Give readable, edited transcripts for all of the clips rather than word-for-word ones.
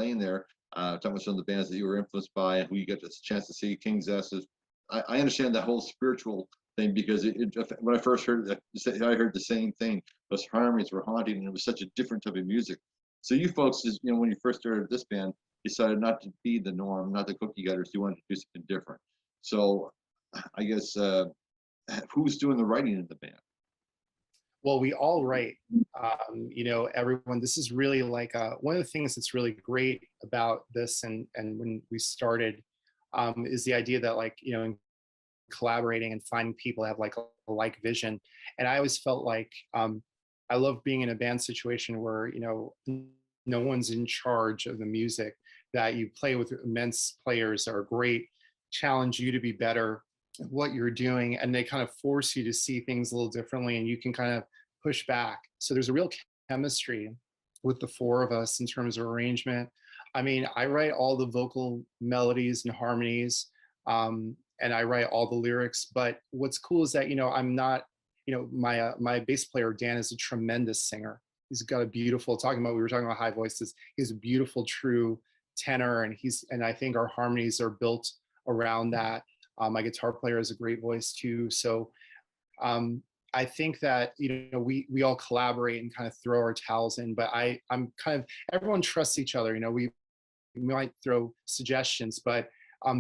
Lane there, talking about some of the bands that you were influenced by, who you got the chance to see, King's S's. I understand that whole spiritual thing because when I first heard it, I heard the same thing. Those harmonies were haunting, and it was such a different type of music. So you folks, when you first started this band, decided not to be the norm, not the cookie cutters. You wanted to do something different. So I guess who's doing the writing in the band? Well, we all write, everyone. This is really like one of the things that's really great about this, and when we started, is the idea that collaborating and finding people that have like a like vision. And I always felt like I love being in a band situation where no one's in charge of the music, that you play with immense players that are great, challenge you to be better at what you're doing, and they kind of force you to see things a little differently, and you can kind of push back. So there's a real chemistry with the four of us in terms of arrangement. I mean, I write all the vocal melodies and harmonies, and I write all the lyrics. But what's cool is that I'm not, my bass player Dan is a tremendous singer. He's got a beautiful, we were talking about high voices. He's a beautiful, true tenor, and I think our harmonies are built around that. My guitar player has a great voice too. So I think that we all collaborate and kind of throw our towels in. But I'm kind of, everyone trusts each other. We might throw suggestions, but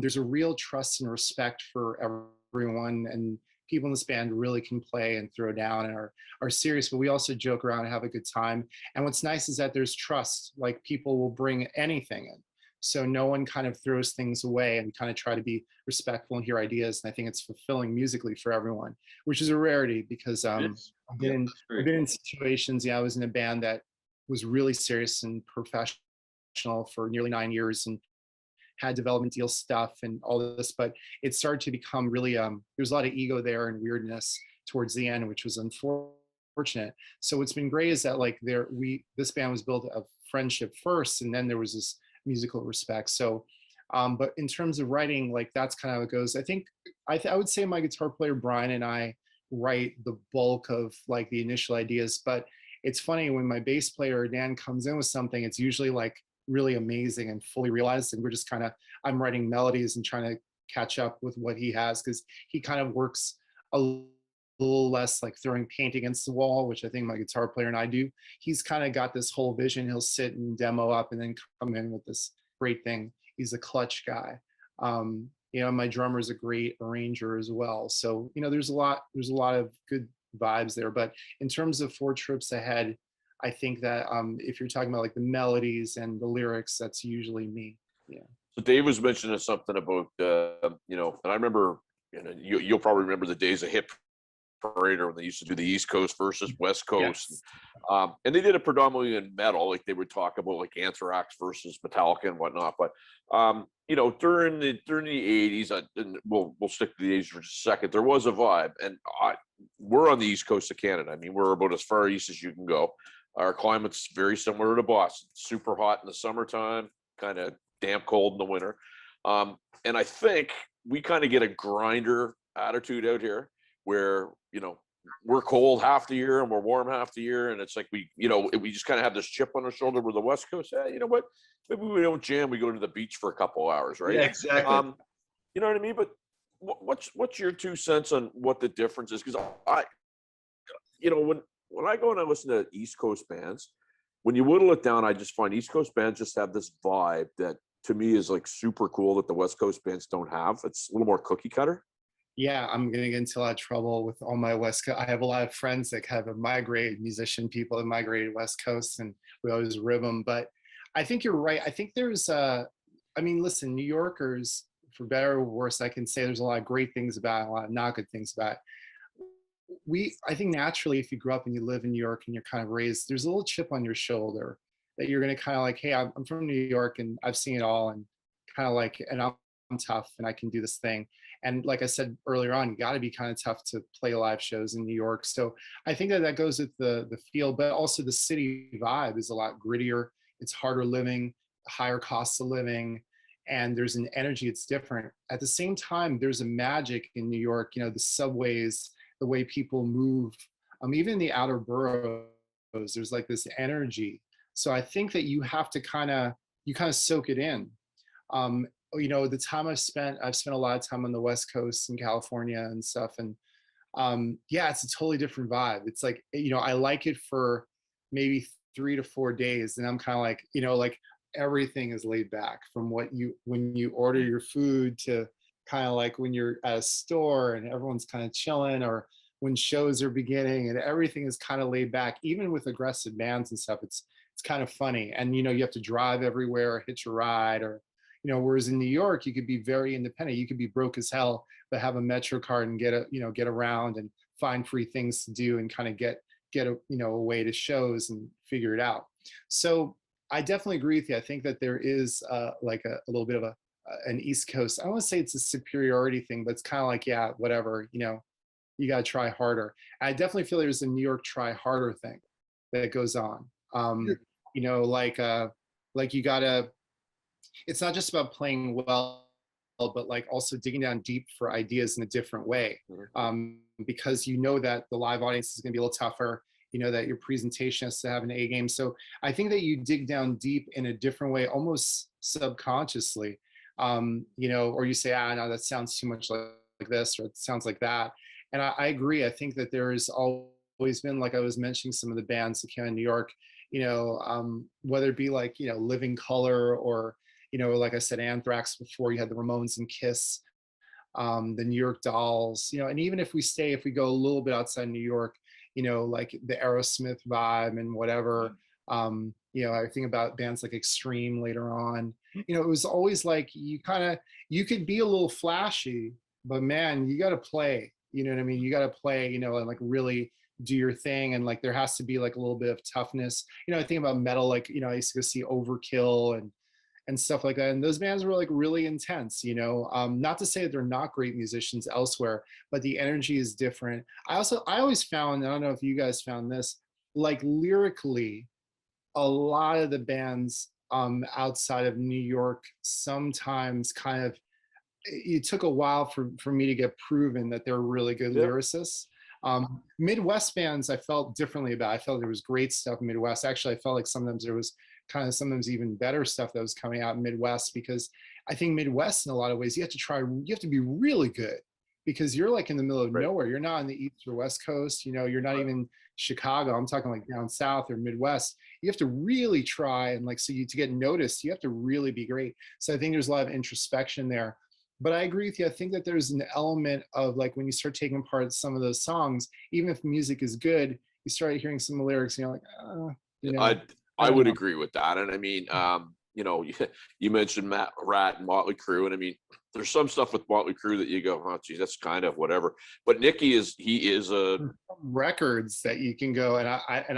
there's a real trust and respect for everyone, and people in this band really can play and throw down and are serious, but we also joke around and have a good time. And what's nice is that there's trust. Like, people will bring anything in, so no one kind of throws things away, and we kind of try to be respectful and hear ideas. And I think it's fulfilling musically for everyone, which is a rarity, because I've been in situations. I was in a band that was really serious and professional for nearly 9 years, and had development deal stuff and all this, but it started to become really, there's a lot of ego there and weirdness towards the end, which was unfortunate. So what's been great is that this band was built of friendship first, and then there was this musical respect. So, but in terms of writing, that's kind of how it goes. I think, I would say my guitar player, Brian, and I write the bulk of the initial ideas, but it's funny when my bass player, Dan, comes in with something, it's usually really amazing and fully realized, and we're just I'm writing melodies and trying to catch up with what he has, because he kind of works a little less throwing paint against the wall, which I think my guitar player and I do. He's kind of got this whole vision. He'll sit and demo up and then come in with this great thing. He's a clutch guy. My drummer's a great arranger as well. So there's a lot of good vibes there. But in terms of 4 Trips Ahead, I think that if you're talking about the melodies and the lyrics, that's usually me. Yeah. So Dave was mentioning something about, and I remember, you'll probably remember the days of Hit Parader when they used to do the East Coast versus West Coast. Yes. And they did it predominantly in metal. They would talk about Anthrax versus Metallica and whatnot. But, during the 80s, and we'll stick to the 80s for just a second, there was a vibe. And we're on the East Coast of Canada. I mean, we're about as far east as you can go. Our climate's very similar to Boston. Super hot in the summertime, kind of damp cold in the winter. And I think we kind of get a grinder attitude out here, where, we're cold half the year and we're warm half the year. And it's we just kind of have this chip on our shoulder. Where the West Coast, hey, you know what? Maybe we don't jam. We go to the beach for a couple of hours, right? Yeah, exactly. You know what I mean? But what's your 2 cents on what the difference is? Because when I go and I listen to East Coast bands, when you whittle it down, I just find East Coast bands just have this vibe that to me is super cool that the West Coast bands don't have. It's a little more cookie cutter. Yeah, I'm going to get into a lot of trouble with all my West Coast. I have a lot of friends that have migrated, musician people that migrated West Coast, and we always rib them. But I think you're right. I think there's, listen, New Yorkers, for better or worse, I can say there's a lot of great things about it, a lot of not good things about it. I think naturally, if you grew up and you live in New York and you're kind of raised, there's a little chip on your shoulder that you're going to kind of hey, I'm from New York and I've seen it all, and kind of and I'm tough and I can do this thing. And like I said earlier on, you got to be kind of tough to play live shows in New York. So I think that goes with the feel, but also the city vibe is a lot grittier. It's harder living, higher costs of living, and there's an energy. It's different. At the same time, there's a magic in New York. The subways, the way people move, even in the outer boroughs, there's this energy. So I think that you have to kind of you kind of soak it in. You know, the time I've spent a lot of time on the West Coast in California and stuff, and yeah, it's a totally different vibe. It's like, you know, I like it for maybe 3 to 4 days, and I'm kind of like, you know, like everything is laid back from what you when you order your food to kind of like when you're at a store and everyone's kind of chilling, or when shows are beginning and everything is kind of laid back, even with aggressive bands and stuff. It's kind of funny. And you know, you have to drive everywhere, hitch a ride, or you know, whereas in New York, you could be very independent. You could be broke as hell, but have a Metro card and get a, you know, get around and find free things to do and kind of get a, you know, away to shows and figure it out. So I definitely agree with you. I think that there is like a little bit of an East Coast. I don't want to say it's a superiority thing, but it's kind of like, yeah, whatever, you know, you got to try harder. I definitely feel there's a New York try harder thing that goes on. You know, like you gotta, it's not just about playing well, but like also digging down deep for ideas in a different way. Because you know that the live audience is gonna be a little tougher. You know that your presentation has to have an A game. So I think that you dig down deep in a different way, almost subconsciously. You know, or you say, ah, no, that sounds too much like this, or it sounds like that. And I agree. I think that there has always been, like I was mentioning, some of the bands that came in New York, you know, whether it be like, you know, Living Color, or, you know, like I said, Anthrax before, you had the Ramones and Kiss, the New York Dolls, you know, and even if we go a little bit outside New York, you know, like the Aerosmith vibe and whatever, you know, I think about bands like Extreme later on, you know, it was always like you could be a little flashy, but man, you got to play, you know what I mean? You got to play, you know, and like really do your thing. And like, there has to be like a little bit of toughness. You know, I think about metal, like, you know, I used to go see Overkill and stuff like that. And those bands were like really intense, you know, not to say that they're not great musicians elsewhere, but the energy is different. I always found, I don't know if you guys found this, like lyrically, a lot of the bands outside of New York sometimes kind of, it took a while for me to get proven that they're really good lyricists. Midwest bands I felt differently about. I felt there was great stuff in Midwest. Actually, I felt like sometimes there was kind of sometimes even better stuff that was coming out in Midwest, because I think Midwest in a lot of ways you have to be really good, because you're like in the middle of nowhere. You're not on the East or West Coast, you know, you're not even Chicago. I'm talking like down south or Midwest. You have to really try, and like, so to get noticed, you have to really be great. So I think there's a lot of introspection there. But I agree with you. I think that there's an element of like, when you start taking apart some of those songs, even if music is good, you start hearing some of the lyrics and you're like, you know, I would agree with that. And I mean, you know, you mentioned Matt Rat and Motley Crue, and I mean, there's some stuff with Motley Crue that you go, oh geez, that's kind of whatever. But Nicky is a records that you can go, and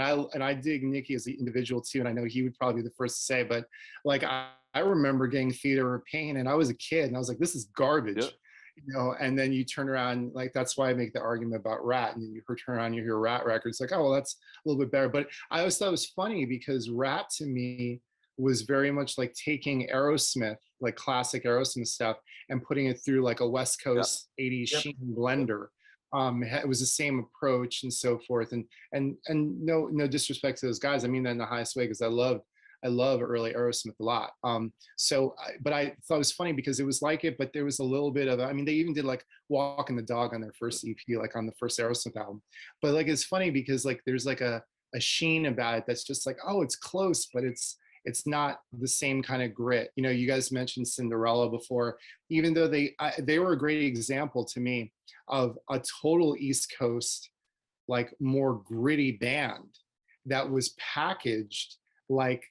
I dig Nicky as an individual too, and I know he would probably be the first to say, but like I remember getting Theater of Pain, and I was a kid, and I was like, this is garbage. You know, and then you turn around, like, that's why I make the argument about Rat, and then you turn around, you hear Rat records, like, oh, well, that's a little bit better. But I always thought it was funny because Rat to me was very much like taking Aerosmith, like classic Aerosmith stuff, and putting it through like a West Coast 80s Sheen blender. It was the same approach and so forth. And no disrespect to those guys. I mean that in the highest way, because I love early Aerosmith a lot. But I thought it was funny because it was like it, but there was a little bit of, I mean, they even did like Walking the Dog on their first EP, like on the first Aerosmith album. But like, it's funny because like, there's like a sheen about it that's just like, oh, it's close, but it's not the same kind of grit. You know, you guys mentioned Cinderella before, even though they were a great example to me of a total East Coast, like more gritty band that was packaged like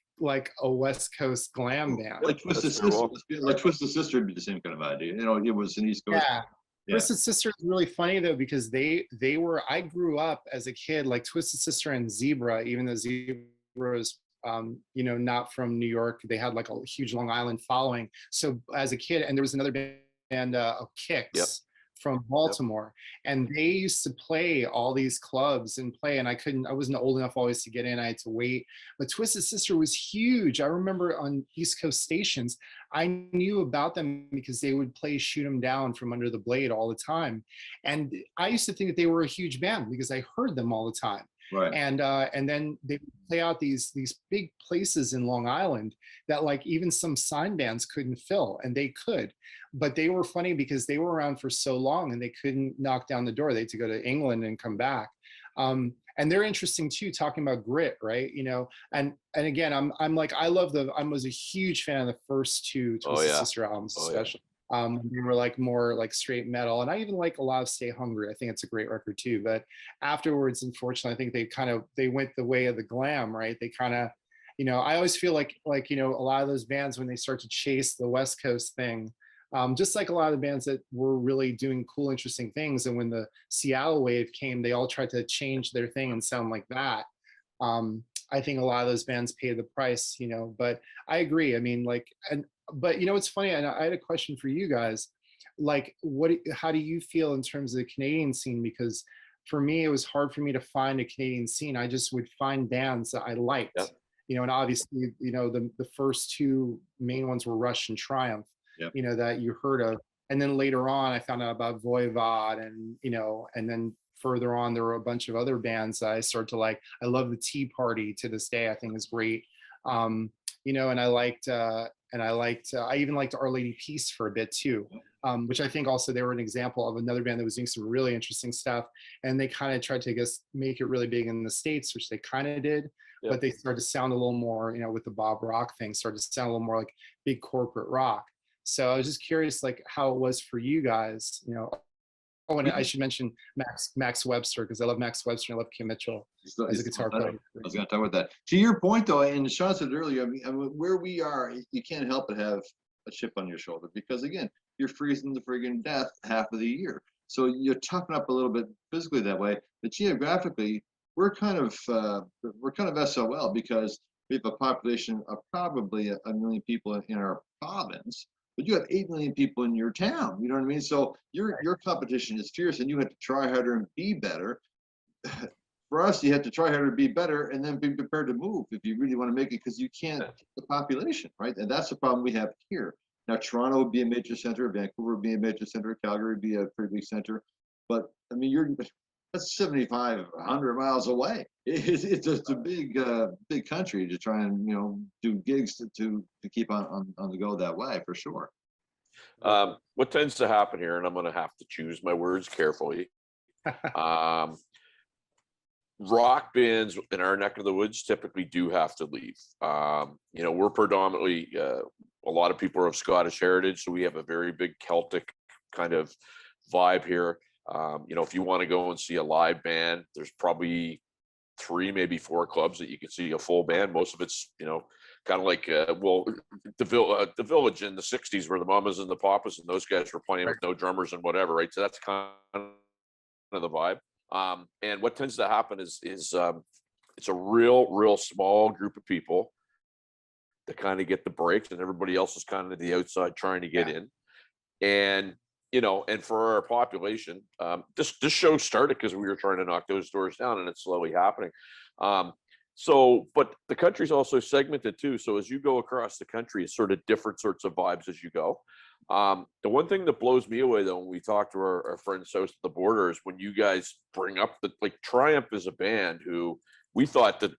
a West Coast glam band. Like Twisted Sister would be the same kind of idea. You know, it was an East Coast. Yeah. Twisted Sister is really funny though, because they were, I grew up as a kid, like Twisted Sister and Zebra, even though Zebra was you know, not from New York. They had like a huge Long Island following. So as a kid, and there was another band, Kicks from Baltimore, and they used to play all these clubs and I wasn't old enough always to get in. I had to wait. But Twisted Sister was huge. I remember on East Coast stations, I knew about them because they would play Shoot 'Em Down from Under the Blade all the time. And I used to think that they were a huge band because I heard them all the time. Right. And then they play out these big places in Long Island that like even some sign bands couldn't fill, and they could, but they were funny because they were around for so long and they couldn't knock down the door. They had to go to England and come back. And they're interesting too, talking about grit, right? You know, and again, I'm like, I was a huge fan of the first two Oh Twisted yeah. Sister albums, Oh yeah. especially. They were like more like straight metal, and I even like a lot of Stay Hungry. I think it's a great record too. But afterwards, unfortunately, I think they went the way of the glam, right? They kind of, you know, I always feel like you know, a lot of those bands when they start to chase the West Coast thing, just like a lot of the bands that were really doing cool, interesting things, and when the Seattle wave came, they all tried to change their thing and sound like that. I think a lot of those bands paid the price, you know. But I agree. I mean, like, but you know, it's funny. And I had a question for you guys. Like, how do you feel in terms of the Canadian scene? Because for me, it was hard for me to find a Canadian scene. I just would find bands that I liked, Yep. you know, and obviously, you know, the first two main ones were Rush and Triumph, Yep. you know, that you heard of. And then later on, I found out about Voivod, and, you know, and then further on, there were a bunch of other bands that I started to like. I love the Tea Party to this day. I think is great. You know, and I even liked Our Lady Peace for a bit too, which I think also they were an example of another band that was doing some really interesting stuff. And they kind of tried to, I guess, make it really big in the States, which they kind of did, Yep. but they started to sound a little more, you know, with the Bob Rock thing, started to sound a little more like big corporate rock. So I was just curious, like, how it was for you guys, you know. Oh, and I should mention Max Webster, because I love Max Webster and I love Kim Mitchell as a guitar player. I was going to talk about that. To your point, though, and Sean said earlier, I mean, where we are, you can't help but have a chip on your shoulder because, again, you're freezing to friggin' death half of the year. So you toughen up a little bit physically that way, but geographically, we're kind of SOL because we have a population of probably a million people in our province, but you have 8 million people in your town. You know what I mean? So your competition is fierce, and you have to try harder and be better. For us, you have to try harder to be better, and then be prepared to move if you really want to make it, because you can't get the population, right? And that's the problem we have here. Now, Toronto would be a major center, Vancouver would be a major center, Calgary would be a pretty big center, but I mean, that's 75, 100 miles away. It's just a big country to try and, you know, do gigs to keep on the go that way, for sure. What tends to happen here, and I'm going to have to choose my words carefully. Rock bands in our neck of the woods typically do have to leave. You know, we're predominantly, a lot of people are of Scottish heritage, so we have a very big Celtic kind of vibe here. You know, if you want to go and see a live band, there's probably 3, maybe 4 clubs that you can see a full band. Most of it's, you know, kind of like, the Village in the 60s where the Mamas and the Papas and those guys were playing with no drummers and whatever, right? So that's kind of the vibe. And what tends to happen is it's a real small group of people that kind of get the breaks, and everybody else is kind of the outside trying to get in. And, you know, and for our population, this show started because we were trying to knock those doors down, and it's slowly happening. So, but the country's also segmented too. So as you go across the country, it's sort of different sorts of vibes as you go. The one thing that blows me away, though, when we talk to our friends south of the border, is when you guys bring up that, like, Triumph is a band who we thought that it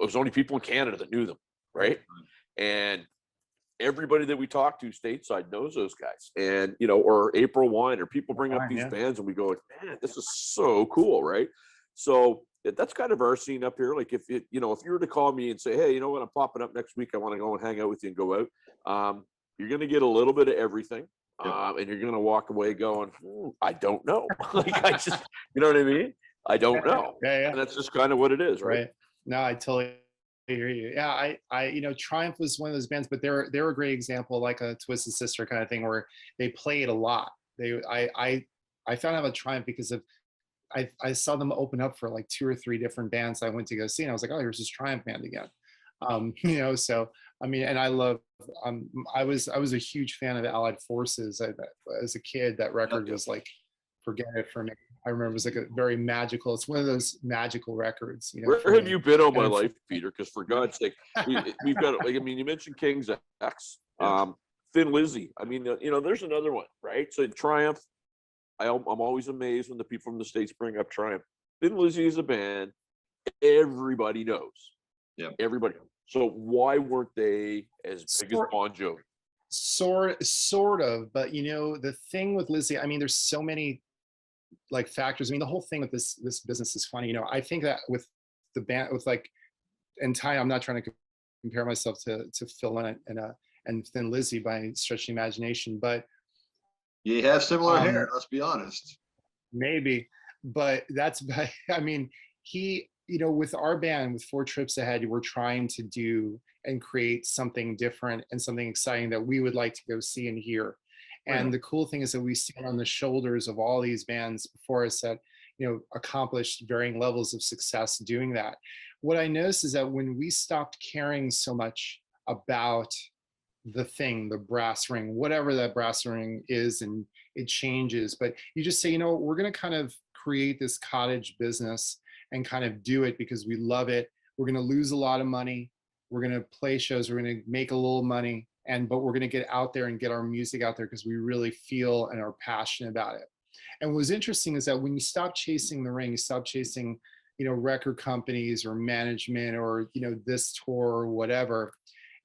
was only people in Canada that knew them, right? And everybody that we talk to stateside knows those guys. And, you know, or April Wine, or people bring up these bands and we go, man, this is so cool, right? So that's kind of our scene up here. Like, if you were to call me and say, hey, you know what, I'm popping up next week, I want to go and hang out with you and go out, you're going to get a little bit of everything. And you're going to walk away going, I don't know. Like, I just, you know what I mean? I don't know. Yeah. And that's just kind of what it is, right? No, I totally hear you. Yeah, I you know, Triumph was one of those bands, but they're a great example, like a Twisted Sister kind of thing, where they played a lot. I found out about Triumph because of I saw them open up for like 2 or 3 different bands I went to go see, and I was like, oh, here's this Triumph band again. You know, so I mean, and I love. I was a huge fan of the Allied Forces. As a kid, that record was like, forget it for me. I remember it was like a very magical. It's one of those magical records. You know, where have you been all my life, Peter? Because for God's sake, we've got, like, I mean, you mentioned King's X, Thin Lizzy. I mean, you know, there's another one, right? So Triumph. I'm always amazed when the people from the States bring up Triumph. Thin Lizzy is a band everybody knows. Yeah. Everybody. So why weren't they as big as Bon Jovi? Sort of, but you know, the thing with Lizzie, I mean, there's so many like factors. I mean, the whole thing with this business is funny. You know, I think that with the band, with like, and Ty, I'm not trying to compare myself to Phil Lynott and Thin Lizzy by stretching imagination, but You have similar hair, let's be honest. maybe, but that's, I mean, he, you know, with our band, with Four Trips Ahead, we're trying to do and create something different and something exciting that we would like to go see and hear. And Right. the cool thing is that we stand on the shoulders of all these bands before us that, you know, accomplished varying levels of success doing that. What I noticed is that when we stopped caring so much about the thing, the brass ring, whatever that brass ring is, and it changes, but you just say, you know, we're going to kind of create this cottage business and kind of do it because we love it. We're going to lose a lot of money. We're going to play shows. We're going to make a little money, but we're going to get out there and get our music out there because we really feel and are passionate about it. And what was interesting is that when you stop chasing the ring, you stop chasing, you know, record companies or management or, you know, this tour or whatever.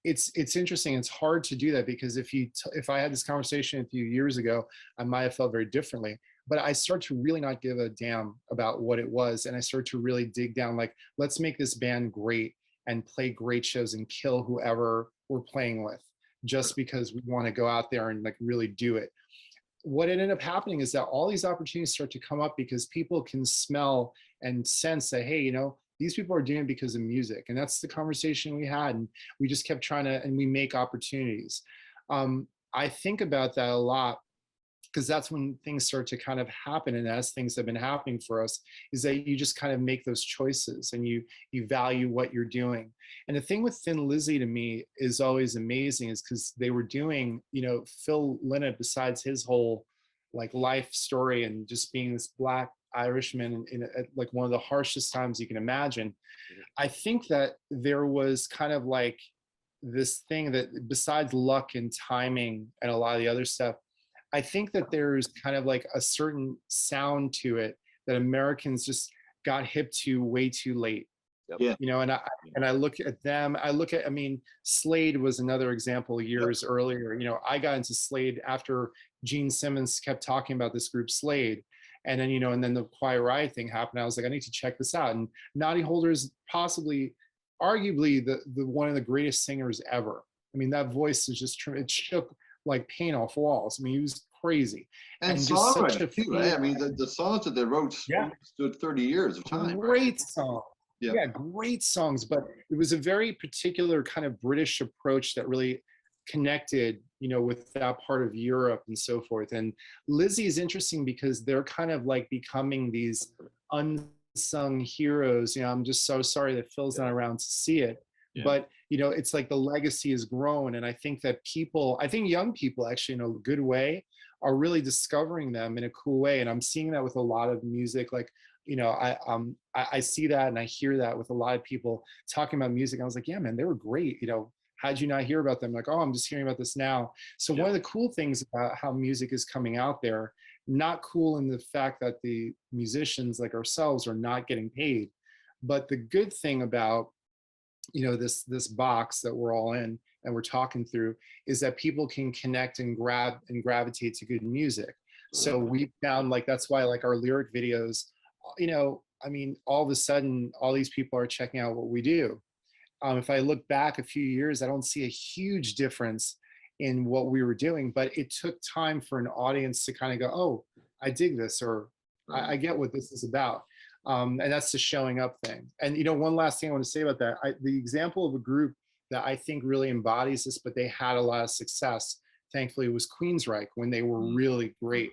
It's interesting. It's hard to do that because if I had this conversation a few years ago, I might have felt very differently. But I start to really not give a damn about what it was, and I start to really dig down. Like, let's make this band great and play great shows and kill whoever we're playing with, just because we want to go out there and like really do it. What ended up happening is that all these opportunities start to come up because people can smell and sense that, hey, you know, these people are doing it because of music. And that's the conversation we had. And we just kept trying to, and we make opportunities. I think about that a lot because that's when things start to kind of happen. And as things have been happening for us, is that you just kind of make those choices and you value what you're doing. And the thing with Thin Lizzy to me is always amazing is because they were doing, you know, Phil Lynott, besides his whole like life story and just being this Black Irishman at like one of the harshest times you can imagine. I think that there was kind of like this thing that besides luck and timing and a lot of the other stuff, I think that there's kind of like a certain sound to it that Americans just got hip to way too late. Yeah. You know, and I look at them, I mean, Slade was another example years earlier. You know, I got into Slade after Gene Simmons kept talking about this group Slade. And then, you know, and then the Quiet Riot thing happened. I was like, I need to check this out. And Noddy Holder's possibly, arguably, the one of the greatest singers ever. I mean, that voice is just, it shook like paint off walls. I mean, he was crazy. And just such songwriting too, right? I mean, the songs that they wrote stood 30 years of time. Great song. Yeah. Yeah, great songs. But it was a very particular kind of British approach that really connected, you know, with that part of Europe and so forth. And Lizzie is interesting because they're kind of like becoming these unsung heroes. You know, I'm just so sorry that Phil's not around to see it. Yeah. But, you know, it's like the legacy has grown. And I think that young people actually in a good way are really discovering them in a cool way. And I'm seeing that with a lot of music. Like, you know, I see that and I hear that with a lot of people talking about music. I was like, yeah, man, they were great. You know, how'd you not hear about them? Like, oh, I'm just hearing about this now. So one of the cool things about how music is coming out there, not cool in the fact that the musicians like ourselves are not getting paid, but the good thing about, you know, this box that we're all in and we're talking through is that people can connect and gravitate to good music. So we found like, that's why like our lyric videos, you know, I mean, all of a sudden, all these people are checking out what we do. If I look back a few years, I don't see a huge difference in what we were doing, but it took time for an audience to kind of go, oh, I dig this, or I get what this is about. And that's the showing up thing. And, you know, one last thing I want to say about that, the example of a group that I think really embodies this, but they had a lot of success, thankfully, was Queensryche when they were really great.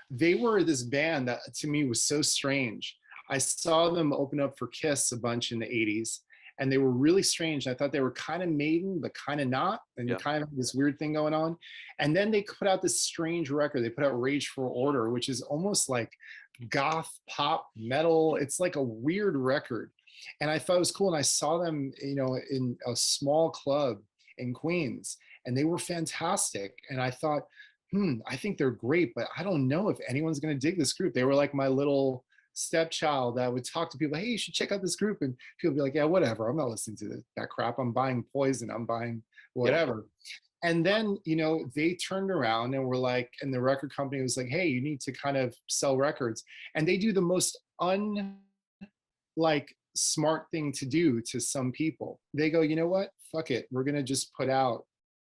They were this band that to me was so strange. I saw them open up for Kiss a bunch in the 80s. And they were really strange. I thought they were kind of Maiden, but kind of not. And kind of this weird thing going on. And then they put out this strange record. They put out Rage for Order, which is almost like goth pop metal. It's like a weird record. And I thought it was cool. And I saw them, you know, in a small club in Queens. And they were fantastic. And I thought, I think they're great, but I don't know if anyone's going to dig this group. They were like my little stepchild that would talk to people, hey, you should check out this group. And people would be like, yeah, whatever. I'm not listening to that crap. I'm buying Poison. I'm buying whatever. And then, you know, they turned around and were like, and the record company was like, hey, you need to kind of sell records. And they do the most smart thing to do to some people. They go, you know what? Fuck it. We're going to just we're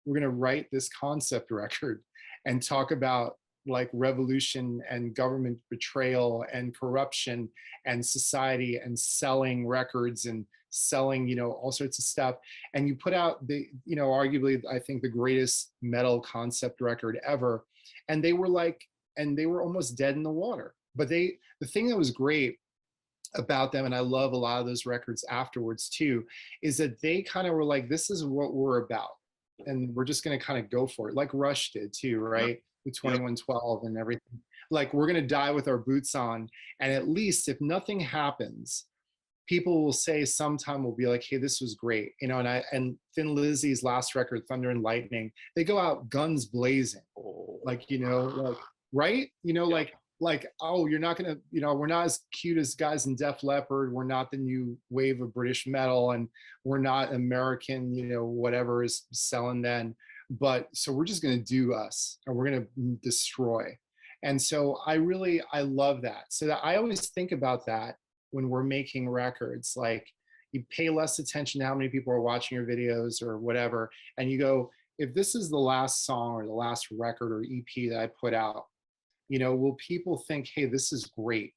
going to write this concept record and talk about like revolution and government betrayal and corruption and society and selling records and selling, you know, all sorts of stuff. And you put out the, you know, arguably, I think the greatest metal concept record ever. And they were almost dead in the water. But the thing that was great about them, and I love a lot of those records afterwards too, is that they kind of were like, this is what we're about. And we're just going to kind of go for it, like Rush did too, right? With 2112 and everything. Like, we're going to die with our boots on. And at least if nothing happens, people will say sometime, will be like, hey, this was great. You know, and Thin Lizzy's last record, Thunder and Lightning, they go out guns blazing. Like, you know, like, right? You know, like, oh, you're not gonna, you know, we're not as cute as guys in Def Leppard. We're not the new wave of British metal, and we're not American, you know, whatever is selling then. But so we're just gonna do us, and we're gonna destroy. And so I love that. So that I always think about that when we're making records. Like, you pay less attention to how many people are watching your videos or whatever, and you go, if this is the last song or the last record or EP that I put out, you know, will people think, hey, this is great?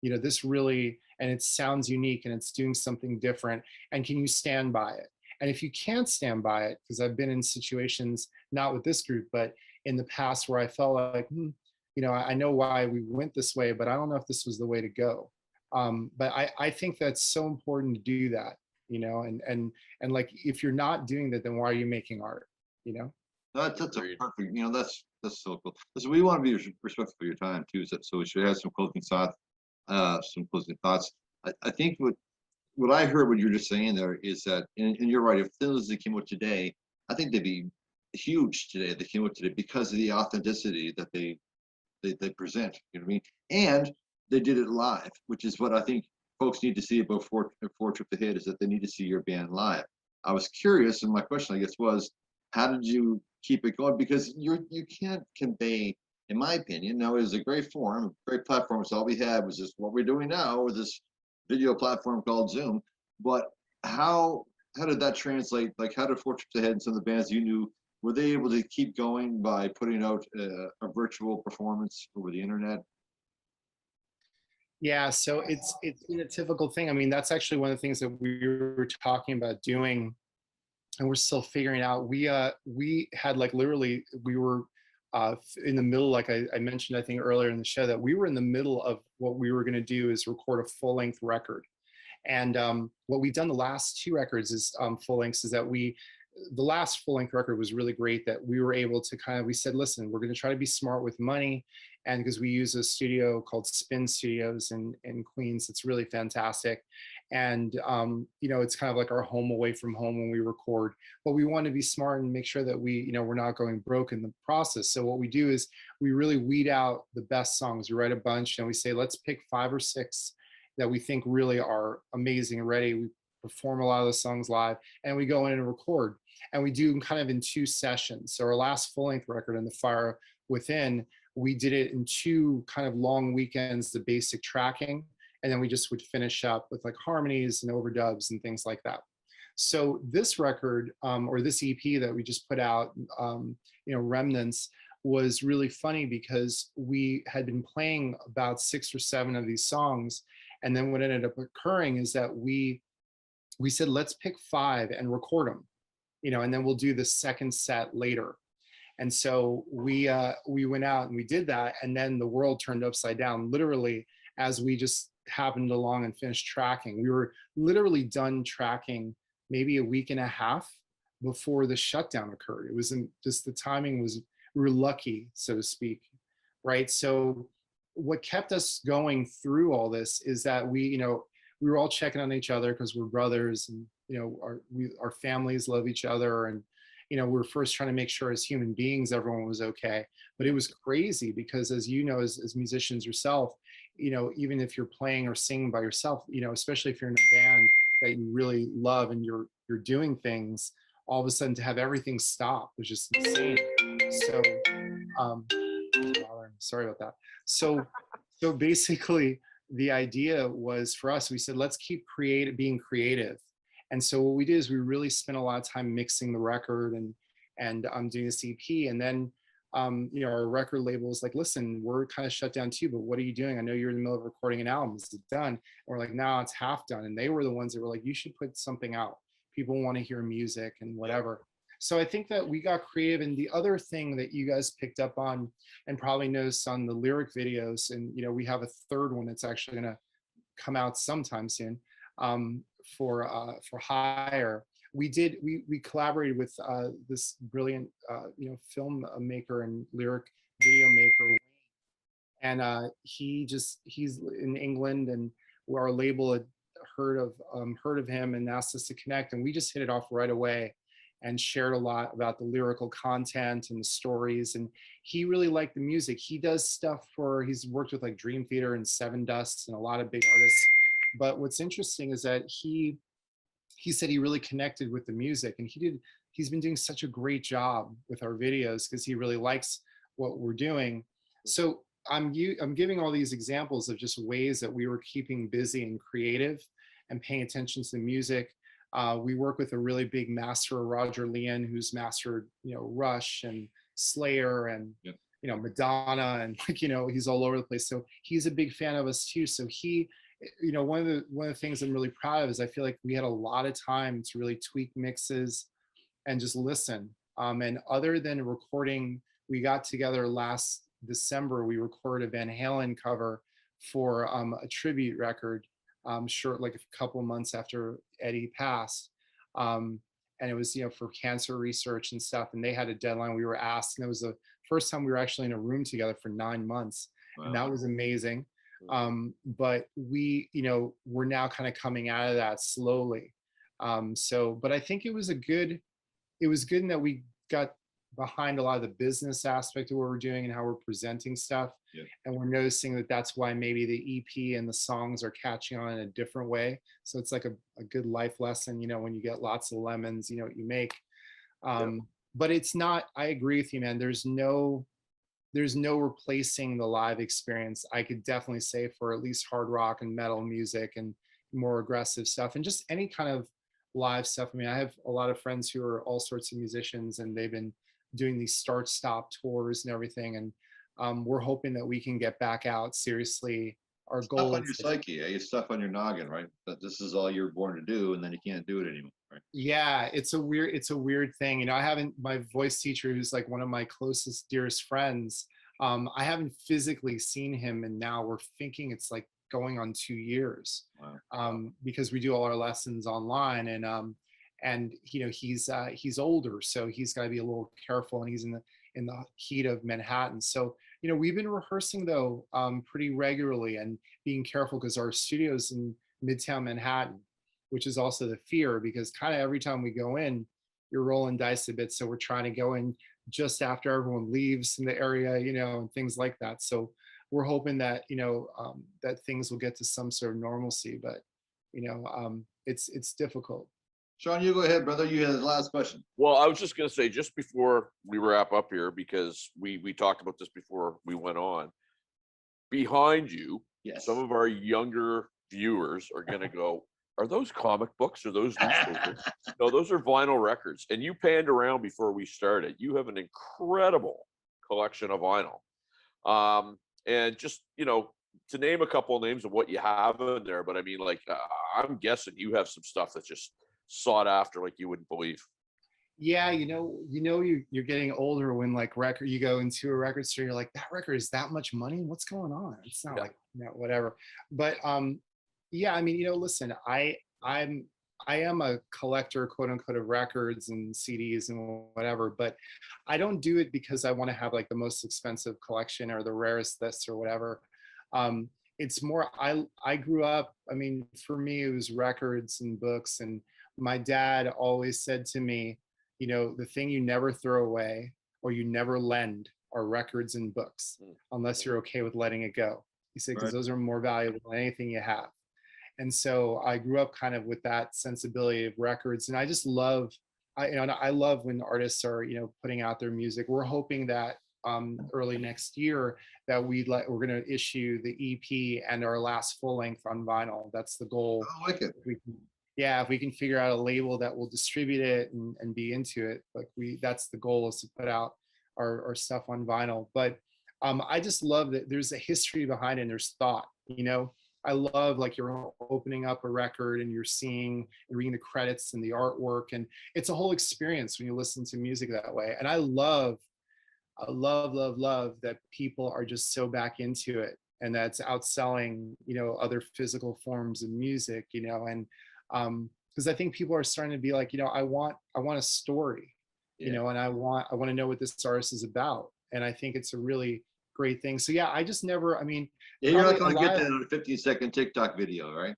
You know, this really, and it sounds unique and it's doing something different. And can you stand by it? And if you can't stand by it, because I've been in situations, not with this group, but in the past where I felt like, you know, I know why we went this way, but I don't know if this was the way to go. But I think that's so important to do that, you know, and like, if you're not doing that, then why are you making art, you know? That's a perfect, you know, that's so cool. Listen, we want to be respectful of your time too, so we should have some closing thoughts. I think what I heard what you're just saying there is that, and you're right, if Thin Lizzy came out today, I think they'd be huge today. They came out today because of the authenticity that they present. You know what I mean? And they did it live, which is what I think folks need to see about Four Trip Ahead, is that they need to see your band live. I was curious, and my question, I guess, was, how did you keep it going? Because you can't convey, in my opinion, now it is a great forum, a great platform. It's all we had was just what we're doing now with this video platform called Zoom. But how did that translate? Like, how did Four Trips Ahead and some of the bands you knew, were they able to keep going by putting out a virtual performance over the internet? Yeah, so it's been a typical thing. I mean, that's actually one of the things that we were talking about doing, and we're still figuring out. We had, like, literally, we were in the middle, like I mentioned, I think earlier in the show, that we were in the middle of what we were going to do is record a full-length record. And what we've done the last two records is full lengths, is that the last full-length record was really great, that we were able to we said, listen, we're going to try to be smart with money. And because we use a studio called Spin Studios in Queens, it's really fantastic. And, you know, it's kind of like our home away from home when we record, but we want to be smart and make sure that we, you know, we're not going broke in the process. So what we do is we really weed out the best songs. We write a bunch and we say, let's pick 5 or 6 that we think really are amazing and ready. We perform a lot of the songs live, and we go in and record, and we do them kind of in 2 sessions. So our last full-length record, In the Fire Within, we did it in 2 kind of long weekends, the basic tracking, and then we just would finish up with like harmonies and overdubs and things like that. So this record, or this EP that we just put out, you know, Remnants, was really funny because we had been playing about 6 or 7 of these songs, and then what ended up occurring is that we said, let's pick 5 and record them, you know, and then we'll do the second set later. And so we went out and we did that, and then the world turned upside down, literally, as we just happened along and finished tracking. We were literally done tracking maybe a week and a half before the shutdown occurred. It was just, the timing was, we were lucky, so to speak, right? So what kept us going through all this is that we were all checking on each other because we're brothers, and, you know, our families love each other, and, you know, we're first trying to make sure as human beings everyone was okay. But it was crazy because, as you know, as musicians yourself, even if you're playing or singing by yourself, especially if you're in a band that you really love and you're doing things, all of a sudden to have everything stop was just insane. So, um, sorry about that. So basically, the idea was for us, we said, let's keep being creative. And so what we did is we really spent a lot of time mixing the record and doing this EP. And then, our record label was like, listen, we're kind of shut down too, but what are you doing? I know you're in the middle of recording an album. Is it done? And we're like, no, it's half done. And they were the ones that were like, you should put something out. People want to hear music and whatever. So I think that we got creative. And the other thing that you guys picked up on and probably noticed on the lyric videos, and we have a third one that's actually going to come out sometime soon, for hire. We collaborated with this brilliant film maker and lyric video maker, and he's in England, and our label had heard of him and asked us to connect, and we just hit it off right away and shared a lot about the lyrical content and the stories. And he really liked the music. He does stuff he's worked with like Dream Theater and Seven Dusts and a lot of big artists. But what's interesting is that he said he really connected with the music, and he's been doing such a great job with our videos because he really likes what we're doing. So I'm giving all these examples of just ways that we were keeping busy and creative and paying attention to the music. We work with a really big master, Roger Leon, who's mastered, Rush and Slayer and, Madonna, and he's all over the place. So he's a big fan of us too. So he, one of the things I'm really proud of is I feel like we had a lot of time to really tweak mixes and just listen. And other than recording, we got together last December, we recorded a Van Halen cover for a tribute record, short, like a couple of months after Eddie passed. And it was, for cancer research and stuff. And they had a deadline. We were asked, and it was the first time we were actually in a room together for 9 months. Wow. And that was amazing. But we, we're now kind of coming out of that slowly. But I think it was good in that we got behind a lot of the business aspect of what we're doing and how we're presenting stuff. Yeah. And we're noticing that that's why maybe the EP and the songs are catching on in a different way. So it's like a good life lesson, when you get lots of lemons, what you make. But it's not, I agree with you, man. There's no replacing the live experience. I could definitely say for at least hard rock and metal music and more aggressive stuff and just any kind of live stuff. I mean, I have a lot of friends who are all sorts of musicians, and they've been doing these start-stop tours and everything. And we're hoping that we can get back out. Seriously, our goal stuff on your psyche, it's stuff on your noggin, right? That this is all you're born to do, and then you can't do it anymore, right? Yeah, it's a weird thing. I haven't, my voice teacher, who's like one of my closest, dearest friends, I haven't physically seen him, and now we're thinking it's like going on 2 years. Wow. Because we do all our lessons online, and he's older, so he's got to be a little careful, and he's in the heat of Manhattan. So we've been rehearsing though pretty regularly and being careful, because our studio's in Midtown Manhattan, which is also the fear, because kind of every time we go in, you're rolling dice a bit. So we're trying to go in just after everyone leaves in the area, and things like that. So we're hoping that that things will get to some sort of normalcy, but it's difficult. Sean, you go ahead, brother. You had the last question. Well, I was just going to say, just before we wrap up here, because we talked about this before we went on, behind you, yes, some of our younger viewers are going to go, are those comic books or those newspapers? No, those are vinyl records. And you panned around before we started. You have an incredible collection of vinyl. And just, to name a couple of names of what you have in there, but I mean, like, I'm guessing you have some stuff that's just sought after like you wouldn't believe. Yeah, you're getting older when you go into a record store, you're like, that record is that much money? What's going on? It's not like whatever. But yeah, I mean, listen, I am a collector, quote unquote, of records and CDs and whatever, but I don't do it because I want to have like the most expensive collection or the rarest this or whatever. It's more, I grew up, I mean, for me, it was records and books. And my dad always said to me, the thing you never throw away or you never lend are records and books, unless you're okay with letting it go. He said, because Right. those are more valuable than anything you have. And so I grew up kind of with that sensibility of records, and I just love, I love when artists are, putting out their music. We're hoping that early next year that we're going to issue the EP and our last full length on vinyl. That's the goal. Oh, wicked. If we can, yeah, if we can figure out a label that will distribute it and be into it, like that's the goal, is to put out our stuff on vinyl. But I just love that there's a history behind it and there's thought, I love, like, you're opening up a record and you're seeing and reading the credits and the artwork, and it's a whole experience when you listen to music that way. And I love that people are just so back into it, and that's outselling, other physical forms of music, and because I think people are starting to be like, I want a story, and I want to know what this artist is about. And I think it's a really great thing. So yeah, I just never, Yeah, you're not probably going to get that in a 15-second TikTok video, right?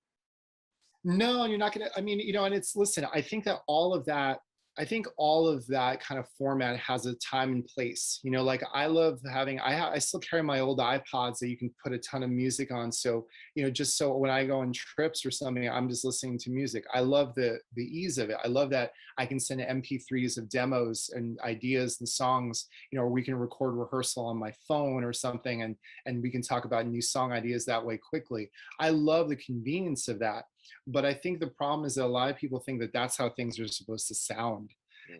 no, you're not gonna, and it's, listen, I think all of that kind of format has a time and place. Like, I love having, I still carry my old iPods that you can put a ton of music on. So, just so when I go on trips or something, I'm just listening to music. I love the ease of it. I love that I can send MP3s of demos and ideas and songs, or we can record rehearsal on my phone or something, and we can talk about new song ideas that way quickly. I love the convenience of that. But I think the problem is that a lot of people think that that's how things are supposed to sound,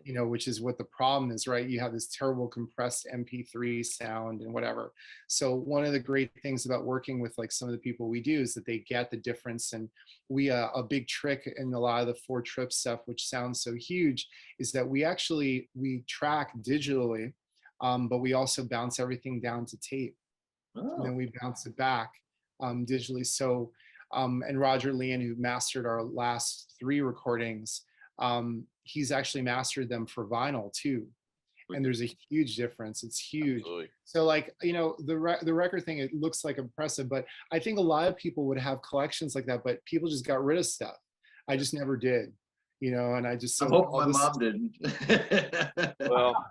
which is what the problem is, right? You have this terrible compressed MP3 sound and whatever. So one of the great things about working with, like, some of the people we do, is that they get the difference. And we, a big trick in a lot of the 4-trip stuff, which sounds so huge, is that we track digitally, but we also bounce everything down to tape. Oh. And then we bounce it back digitally. So and Roger Leon, who mastered our last 3 recordings, he's actually mastered them for vinyl too. And there's a huge difference. It's huge. Absolutely. So, like, the record thing, it looks like impressive, but I think a lot of people would have collections like that, but people just got rid of stuff. I just never did, and I just, I hope my mom didn't. Well,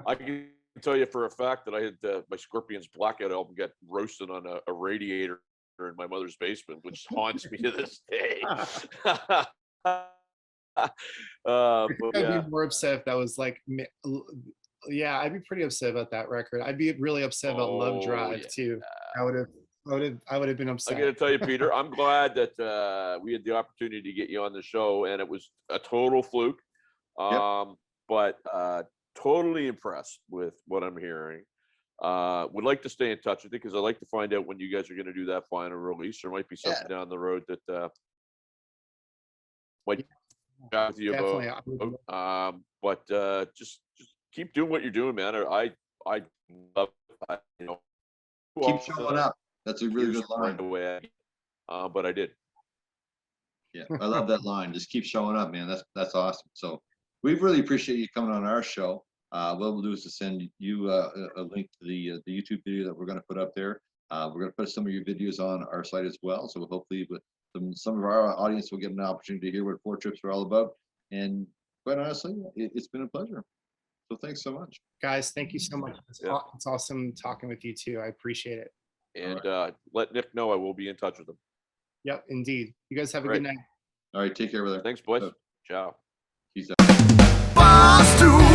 I can tell you for a fact that I had my Scorpions Blackout album get roasted on a radiator in my mother's basement, which haunts me to this day. I'd Yeah. be more upset if that was like, yeah, I'd be pretty upset about that record. I'd be really upset about Love Drive too. I would have been I upset. got to tell you, Peter, I'm glad that we had the opportunity to get you on the show, and it was a total fluke. But totally impressed with what I'm hearing. Would like to stay in touch with you, because I'd like to find out when you guys are going to do that final release. There might be something down the road that might chat with you about. But just keep doing what you're doing, man. I love, Keep showing up. That's a really good line. But I did. Yeah, I love that line. Just keep showing up, man. That's awesome. So we really appreciate you coming on our show. What we'll do is to send you a link to the YouTube video that we're going to put up there. We're going to put some of your videos on our site as well. So hopefully some of our audience will get an opportunity to hear what 4-trips are all about. And quite honestly, it's been a pleasure. So thanks so much. Guys, thank you so much. It's awesome talking with you too. I appreciate it. And let Nick know I will be in touch with him. Yep, indeed. You guys have a good night. All right, take care, brother. Thanks, boys. Ciao. Peace out.